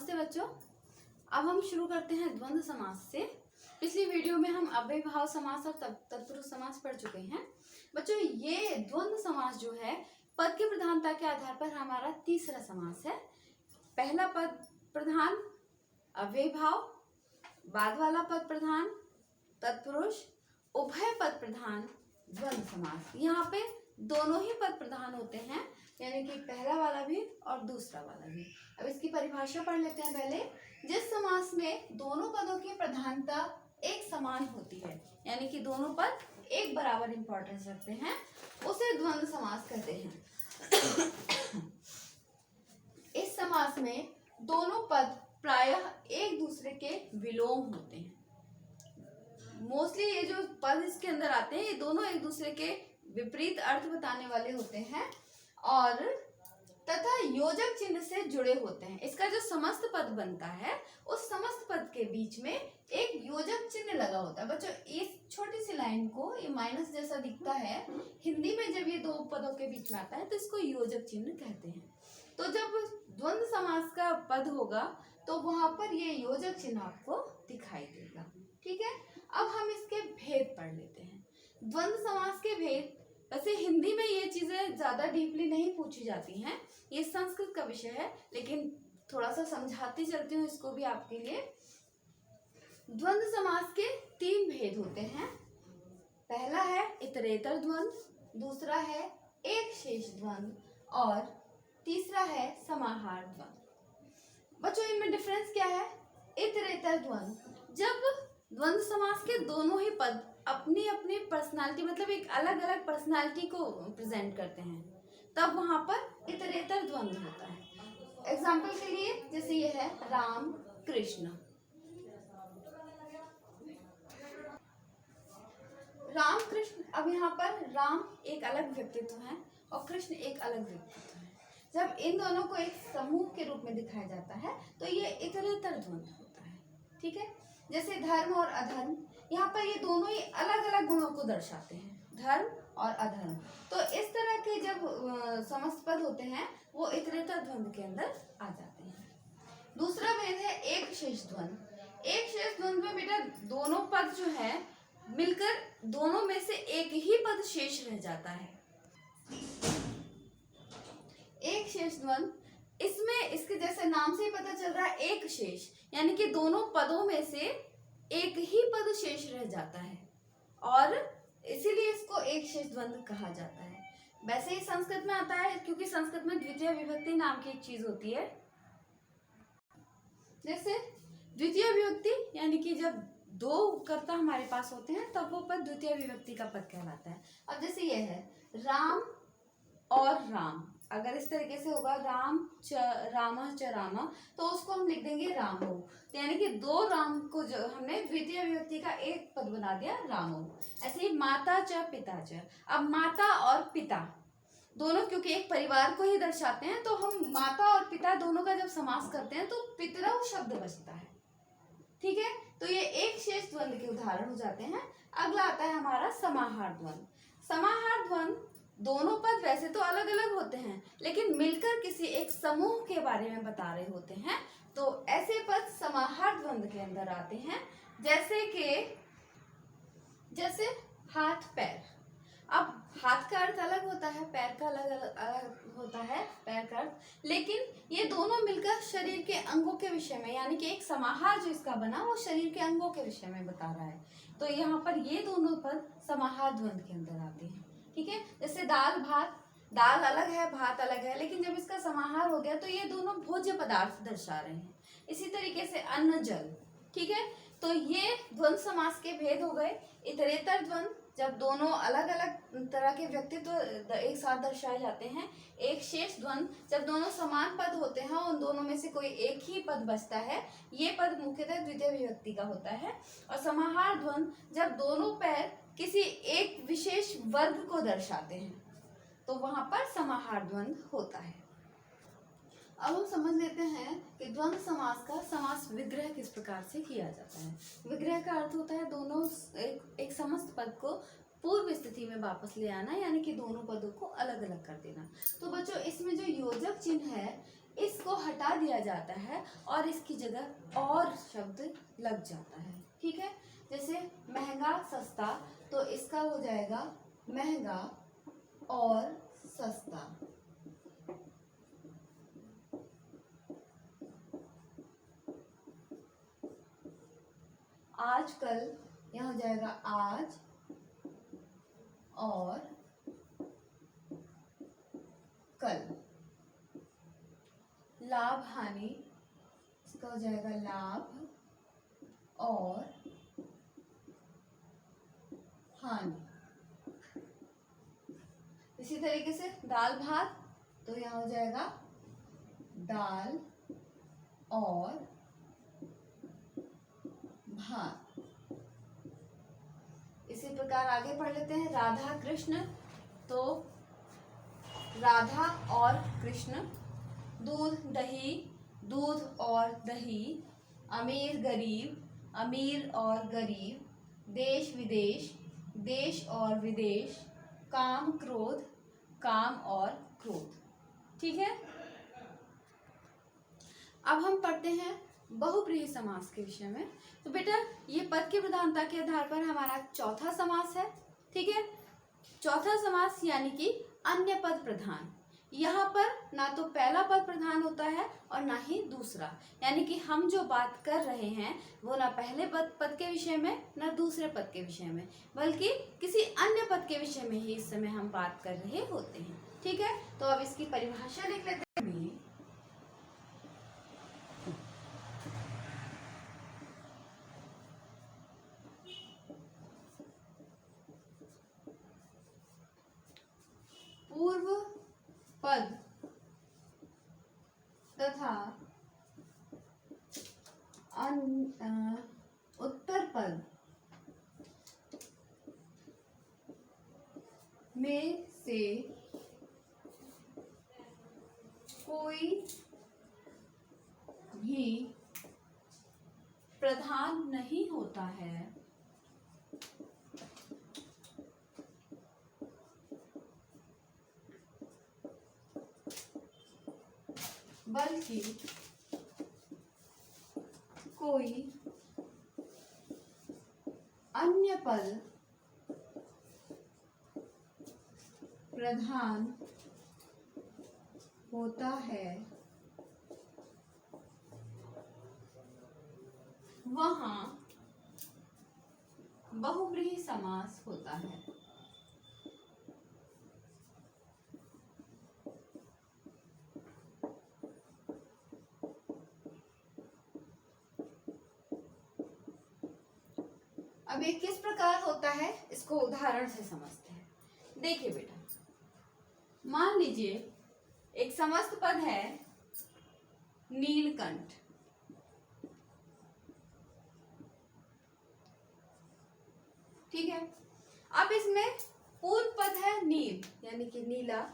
नमस्ते बच्चों। अब हम शुरू करते हैं द्वंद्व समास से। पिछली वीडियो में हम अव्ययीभाव समास और तत्पुरुष समास पढ़ चुके हैं। बच्चों ये द्वंद्व समास जो है पद की प्रधानता के आधार पर हमारा तीसरा समास है। पहला पद प्रधान अव्ययीभाव, बाद वाला पद प्रधान तत्पुरुष, उभय पद प्रधान द्वंद्व समास। यहाँ पे दोनों ही पद प्रधान होते हैं, यानी कि पहला वाला भी और दूसरा वाला भी। अब इसकी परिभाषा पढ़ लेते हैं पहले। जिस समास में दोनों पदों की प्रधानता एक समान होती है, यानी कि दोनों पद एक बराबर इंपॉर्टेंस रखते हैं, उसे द्वंद्व समास कहते हैं। इस समास में दोनों पद प्रायः एक दूसरे के विलोम होते हैं। मोस्टली ये जो पद इसके अंदर आते हैं ये दोनों एक दूसरे के विपरीत अर्थ बताने वाले होते हैं और तथा योजक चिन्ह से जुड़े होते हैं। इसका जो समस्त पद बनता है उस समस्त पद के बीच में एक योजक चिन्ह लगा होता है। बच्चों इस छोटी सी लाइन को, ये माइनस जैसा दिखता है, हिंदी में जब ये दो पदों के बीच में आता है तो इसको योजक चिन्ह कहते हैं। तो जब द्वंद्व समास का पद होगा तो वहां पर ये योजक चिन्ह आपको दिखाई देगा। ठीक है, अब हम इसके भेद पढ़ लेते हैं। द्वंद्व समास के भेद, वैसे हिंदी में ये चीजें ज्यादा डीपली नहीं पूछी जाती हैं, ये संस्कृत का विषय है, लेकिन थोड़ा सा समझाती चलती हूँ इसको भी आपके लिए। द्वंद्व समास के तीन भेद होते हैं। पहला है इतरेतर द्वंद्व, दूसरा है एक शेष द्वंद्व और तीसरा है समाहार द्वंद्व। बच्चों इनमें डिफरेंस क्या है? इतरेतर द्वंद्व, जब द्वंद्व समास के दोनों ही पद अपनी अपनी पर्सनालिटी, मतलब एक अलग अलग पर्सनालिटी को प्रेजेंट करते हैं, तब वहां पर इतरेतर द्वंद्व होता है। एग्जाम्पल के लिए जैसे ये है राम कृष्ण। राम कृष्ण, अब यहाँ पर राम एक अलग व्यक्तित्व है और कृष्ण एक अलग व्यक्तित्व है। जब इन दोनों को एक समूह के रूप में दिखाया जाता है तो ये इतरेतर द्वंद्व होता है। ठीक है, जैसे धर्म और अधर्म, यहाँ पर ये दोनों ही अलग अलग गुणों को दर्शाते हैं, धर्म और अधर्म। तो इस तरह के जब समस्त पद होते हैं वो इतरेतर द्वंद्व के अंदर आ जाते हैं। दूसरा भेद है एक शेष द्वंद्व। एक शेष द्वंद्व में बेटा दोनों पद जो है मिलकर दोनों में से एक ही पद शेष रह जाता है। एक शेष द्वंद्व, इसमें इसके जैसे नाम से ही पता चल रहा है एक शेष, यानी कि दोनों पदों में से एक ही पद शेष रह जाता है और इसीलिए इसको एक शेष द्वंद्व कहा जाता है। वैसे ही संस्कृत में आता है, क्योंकि संस्कृत में द्वितीय विभक्ति नाम की एक चीज होती है। जैसे द्वितीय विभक्ति, यानी कि जब दो कर्ता हमारे पास होते हैं तब वो पद द्वितीय विभक्ति का पद कहलाता है। अब जैसे ये है राम और राम, अगर इस तरीके से होगा राम च रामा च रामा, तो उसको हम लिख देंगे रामो, यानी कि दो राम को जो हमने द्वितीय विभक्ति का एक पद बना दिया रामो। ऐसे ही माता च पिता च, अब माता और पिता दोनों क्योंकि एक परिवार को ही दर्शाते हैं, तो हम माता और पिता दोनों का जब समास करते हैं तो पितरौ शब्द बचता है। ठीक है, तो ये एक शेष द्वंद्व के उदाहरण हो जाते हैं। अगला आता है हमारा समाहार द्वंद्व। समाहार द्वंद्व, दोनों पद वैसे तो अलग अलग होते हैं लेकिन मिलकर किसी एक समूह के बारे में बता रहे होते हैं, तो ऐसे पद समाहार द्वंद्व के अंदर आते हैं। जैसे हाथ पैर। अब हाथ का अर्थ अलग होता है, पैर का अलग होता है, पैर का अर्थ, लेकिन ये दोनों मिलकर शरीर के अंगों के विषय में, यानी कि एक समाहार जो इसका बना वो शरीर के अंगों के विषय में बता रहा है। तो यहाँ पर ये दोनों पद समाहार द्वंद्व के अंदर आते हैं। ठीक है, जैसे दाल भात, दाल अलग है भात अलग है, लेकिन जब इसका समाहार हो गया तो ये दोनों भोज्य पदार्थ दर्शा रहे हैं। इसी तरीके से अन्न जल। ठीक है, तो ये द्वंद्व समास के भेद हो गए। इतरेतर द्वंद्व, जब दोनों अलग अलग तरह के व्यक्तित्व एक साथ दर्शाए जाते हैं। एक शेष द्वंद्व, जब दोनों समान पद होते हैं उन दोनों में से कोई एक ही पद बचता है, ये पद मुख्यतः द्वितीय विभक्ति का होता है। और समाहार द्वंद्व, जब दोनों पैर किसी एक विशेष वर्ग को दर्शाते हैं तो वहां पर समाहार द्वंद्व होता है। अब हम समझ लेते हैं कि द्वंद्व समास का समास विग्रह किस प्रकार से किया जाता है। विग्रह का अर्थ होता है दोनों एक समस्त पद को पूर्व स्थिति में वापस ले आना, यानी कि दोनों पदों को अलग अलग कर देना। तो बच्चों इसमें जो योजक चिन्ह है इसको हटा दिया जाता है और इसकी जगह और शब्द लग जाता है। ठीक है, जैसे महंगा सस्ता, तो इसका हो जाएगा महंगा और सस्ता। आजकल यह हो जाएगा आज और कल। लाभ हानि, इसका हो जाएगा लाभ और हानि। इसी तरीके से दाल भात, तो यहाँ हो जाएगा दाल और भात। इसी प्रकार आगे पढ़ लेते हैं राधा कृष्ण, तो राधा और कृष्ण। दूध दही, दूध और दही। अमीर गरीब, अमीर और गरीब। देश विदेश, देश और विदेश। काम क्रोध, काम और क्रोध। ठीक है, अब हम पढ़ते हैं बहुब्रीहि समास के विषय में। तो बेटा ये पद की प्रधानता के आधार पर हमारा चौथा समास है। ठीक है, चौथा समास यानी कि अन्य पद प्रधान। यहाँ पर ना तो पहला पद प्रधान होता है और ना ही दूसरा, यानी कि हम जो बात कर रहे हैं वो ना पहले पद के विषय में ना दूसरे पद के विषय में, बल्कि किसी अन्य पद के विषय में ही इस समय हम बात कर रहे होते हैं। ठीक है, तो अब इसकी परिभाषा लिख लेते हैं। पूर्व पद तथा उत्तर पद में से कोई भी प्रधान नहीं होता है, बल्कि कोई अन्य पद प्रधान होता है, वहाँ बहुब्रीहि समास होता है। अब ये किस प्रकार होता है इसको उदाहरण से समझते हैं। देखिए बेटा, मान लीजिए एक समस्त पद है नीलकंठ। ठीक है, अब इसमें पूर्व पद है नील यानी कि नीला,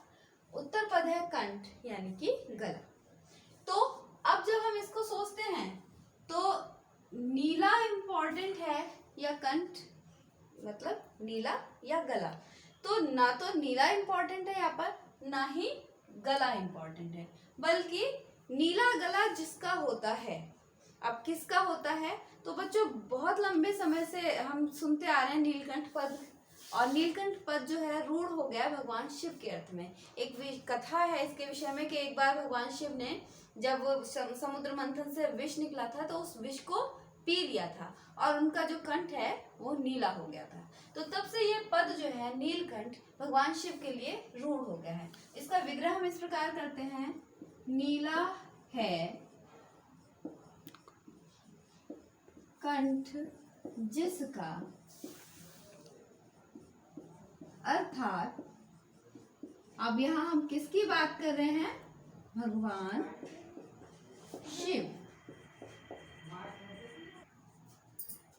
उत्तर पद है कंठ यानी कि गला। तो अब जब हम इसको सोचते हैं तो नीला इंपॉर्टेंट है या कंठ, मतलब नीला या गला। तो ना तो नीला इंपॉर्टेंट है यहाँ पर, ना ही गला इंपॉर्टेंट है, बल्कि नीला गला जिसका होता है। अब किसका होता है, तो बच्चों बहुत लंबे समय से हम सुनते आ रहे हैं नीलकंठ पद, और नीलकंठ पद जो है रूढ़ हो गया भगवान शिव के अर्थ में। एक कथा है इसके विषय में कि एक बार भगवान शिव ने जब समुद्र मंथन से विष निकला था तो उस विष को पी लिया था और उनका जो कंठ है वो नीला हो गया था। तो तब से ये पद जो है नीलकंठ भगवान शिव के लिए रूढ़ हो गया है। इसका विग्रह हम इस प्रकार करते हैं, नीला है कंठ जिसका, अर्थात अब यहाँ हम किसकी बात कर रहे हैं, भगवान शिव।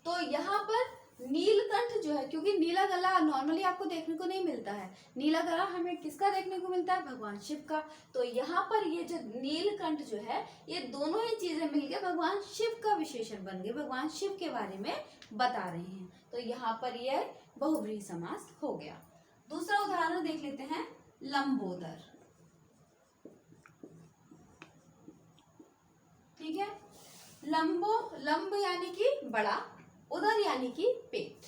तो यहाँ पर नीलकंठ जो है, क्योंकि नीला गला नॉर्मली आपको देखने को नहीं मिलता है, नीला गला हमें किसका देखने को मिलता है, भगवान शिव का। तो यहाँ पर ये जो नीलकंठ जो है ये दोनों ही चीजें मिलकर भगवान शिव का विशेषण बन गए, भगवान शिव के बारे में बता रहे हैं। तो यहाँ पर यह बहुव्रीहि समास हो गया। दूसरा उदाहरण देख लेते हैं, लंबोदर। ठीक है। लंब यानी कि बड़ा, उदर यानी कि पेट।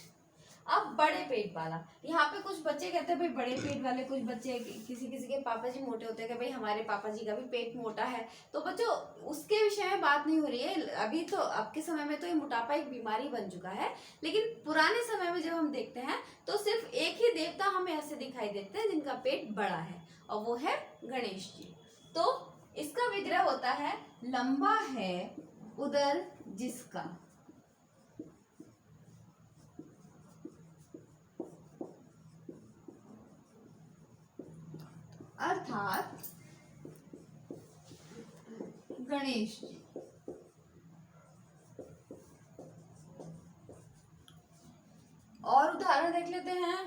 अब बड़े पेट वाला, यहाँ पे कुछ बच्चे कहते हैं भाई बड़े पेट वाले, कुछ बच्चे किसी किसी के पापा जी मोटे होते हैं कि भाई हमारे पापा जी का भी पेट मोटा है। तो बच्चों उसके विषय में बात नहीं हो रही है अभी। तो अब के समय में तो ये मोटापा एक बीमारी बन चुका है, लेकिन पुराने समय में जब हम देखते हैं तो सिर्फ एक ही देवता हमें ऐसे दिखाई देते हैं जिनका पेट बड़ा है, और वो है गणेश जी। तो इसका विग्रह होता है लंबा है उदर जिसका, अर्थात गणेश जी। और उदाहरण देख लेते हैं।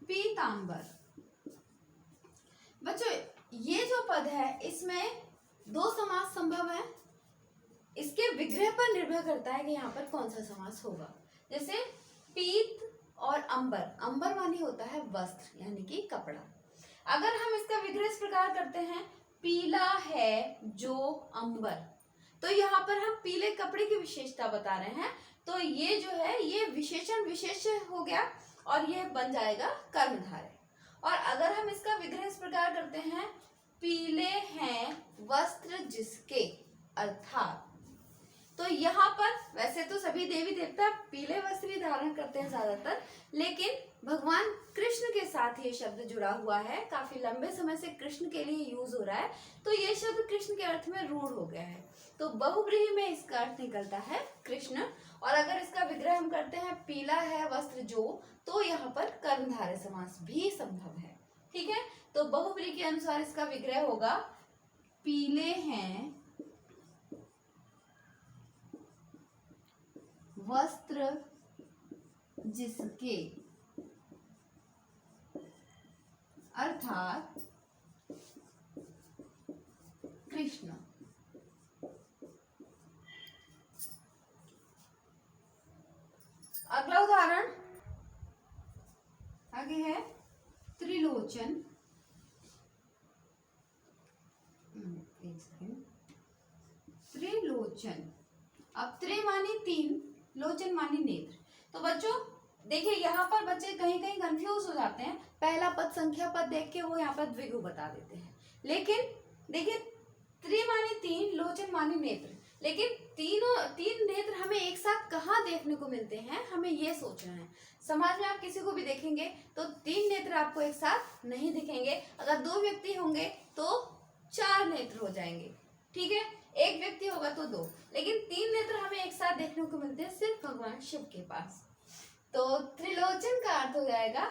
पीतांबर। बच्चों ये जो पद है इसमें दो समास संभव है। इसके विग्रह पर निर्भर करता है कि यहाँ पर कौन सा समास होगा। जैसे पीत और अंबर, अंबर मानी होता है वस्त्र यानी कि कपड़ा। अगर हम इसका विग्रह इस प्रकार करते हैं, पीला है जो अंबर, तो यहाँ पर हम पीले कपड़े की विशेषता बता रहे हैं। तो ये जो है ये विशेषण विशेष हो गया और ये बन जाएगा कर्मधारय। और अगर हम इसका विग्रह इस प्रकार करते हैं, पीले हैं वस्त्र जिसके, अर्थात, तो यहाँ पर वैसे तो सभी देवी देवता पीले वस्त्र ही धारण करते हैं ज्यादातर, लेकिन भगवान कृष्ण के साथ ये शब्द जुड़ा हुआ है, काफी लंबे समय से कृष्ण के लिए यूज हो रहा है, तो ये शब्द कृष्ण के अर्थ में रूढ़ हो गया है। तो बहुव्रीहि में इसका अर्थ निकलता है कृष्ण। और अगर इसका विग्रह हम करते हैं पीला है वस्त्र जो, तो यहाँ पर कर्मधारय समास भी संभव है। ठीक है, तो बहुव्रीहि के अनुसार इसका विग्रह होगा पीले हैं वस्त्र जिसके, अर्थात कृष्ण। अगला उदाहरण आगे है त्रिलोचन। त्रिलोचन, अब त्रि मानी तीन, लोचन मानी नेत्र। तो बच्चों देखिए यहाँ पर बच्चे कहीं कहीं कंफ्यूज हो जाते हैं, पहला पद संख्या पद देख के वो यहाँ पर द्विगु बता देते हैं। लेकिन देखिए त्रि मानी तीन, लोचन मानी नेत्र, लेकिन तीन नेत्र हमें एक साथ कहाँ देखने को मिलते हैं, हमें ये सोचना है। समाज में आप किसी को भी देखेंगे तो तीन नेत्र आपको एक साथ नहीं दिखेंगे। अगर दो व्यक्ति होंगे तो चार नेत्र हो जाएंगे, ठीक है, एक व्यक्ति होगा तो दो, लेकिन तीन नेत्र हमें एक साथ देखने को मिलते हैं सिर्फ भगवान शिव के पास। तो त्रिलोचन का अर्थ हो जाएगा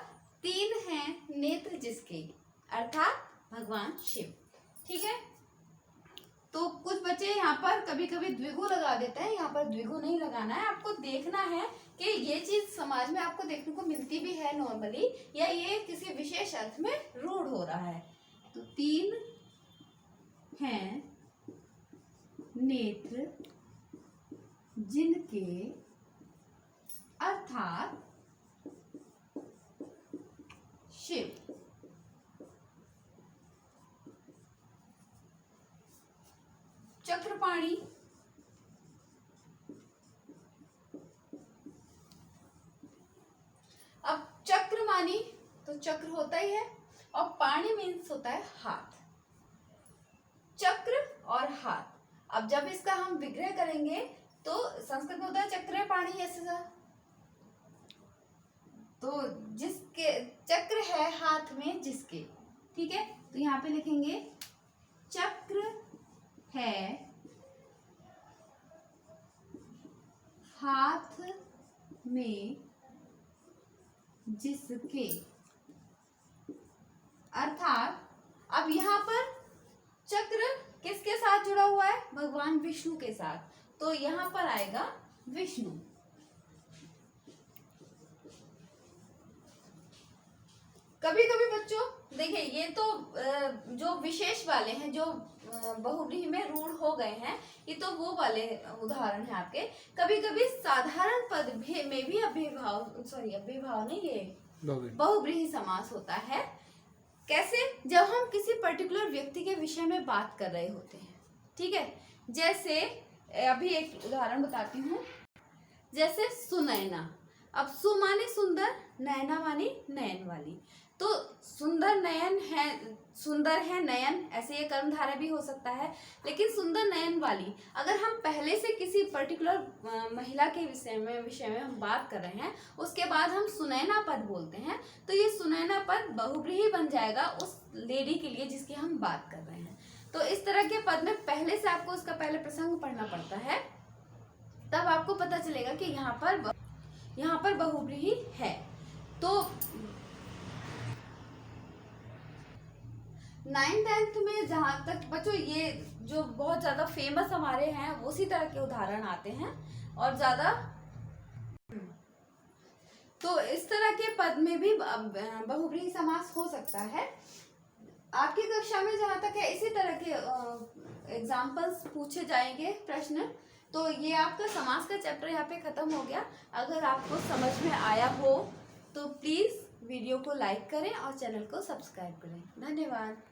तीन हैं नेत्र जिसके, अर्थात भगवान शिव। ठीक है, तो कुछ बच्चे यहाँ पर कभी कभी द्विगु लगा देते हैं, यहाँ पर द्विगु नहीं लगाना है। आपको देखना है कि ये चीज समाज में आपको देखने को मिलती भी है नॉर्मली, या ये किसी विशेष अर्थ में रूढ़ हो रहा है। तो तीन हैं नेत्र जिनके, अर्थात शिव। चक्रपाणी, अब चक्र मानी तो चक्र होता ही है, और पाणी मीन्स होता है हाथ। चक्र और हाथ, अब जब इसका हम विग्रह करेंगे तो संस्कृत में होता है चक्र पाणी, ऐसा। तो जिसके चक्र है हाथ में जिसके, ठीक है, तो यहाँ पे लिखेंगे चक्र है हाथ में जिसके, अर्थात अब यहाँ पर चक्र किसके साथ जुड़ा हुआ है, भगवान विष्णु के साथ, तो यहाँ पर आएगा विष्णु। कभी कभी बच्चों देखिए ये तो जो विशेष वाले हैं, जो बहुव्रीहि में रूढ़ हो गए हैं, ये तो वो वाले उदाहरण हैं आपके। कभी कभी साधारण पद में भी अभिभाव नहीं, ये बहुव्रीहि समास होता है। कैसे, जब हम किसी पर्टिकुलर व्यक्ति के विषय में बात कर रहे होते हैं, ठीक है। जैसे अभी एक उदाहरण बताती हूँ, जैसे सुनैना। अब सु माने सुंदर, नैना माने नयन वाली। तो सुंदर नयन है, सुंदर है नयन, ऐसे ये कर्मधारय भी हो सकता है। लेकिन सुंदर नयन वाली, अगर हम पहले से किसी पर्टिकुलर महिला के विषय में हम बात कर रहे हैं, उसके बाद हम सुनैना पद बोलते हैं, तो ये सुनैना पद बहुव्रीहि बन जाएगा उस लेडी के लिए जिसकी हम बात कर रहे हैं। तो इस तरह के पद में पहले से आपको उसका पहले प्रसंग पढ़ना पड़ता है, तब आपको पता चलेगा कि यहाँ पर बहुव्रीहि है। तो 9th-10th में जहाँ तक बच्चों ये जो बहुत ज्यादा फेमस हमारे हैं उसी तरह के उदाहरण आते हैं और ज्यादा, तो इस तरह के पद में भी बहुव्रीहि समास हो सकता है। आपकी कक्षा में जहाँ तक है इसी तरह के एग्जाम्पल्स पूछे जाएंगे प्रश्न। तो ये आपका समास का चैप्टर यहाँ पे खत्म हो गया। अगर आपको समझ में आया हो तो प्लीज वीडियो को लाइक करें और चैनल को सब्सक्राइब करें। धन्यवाद।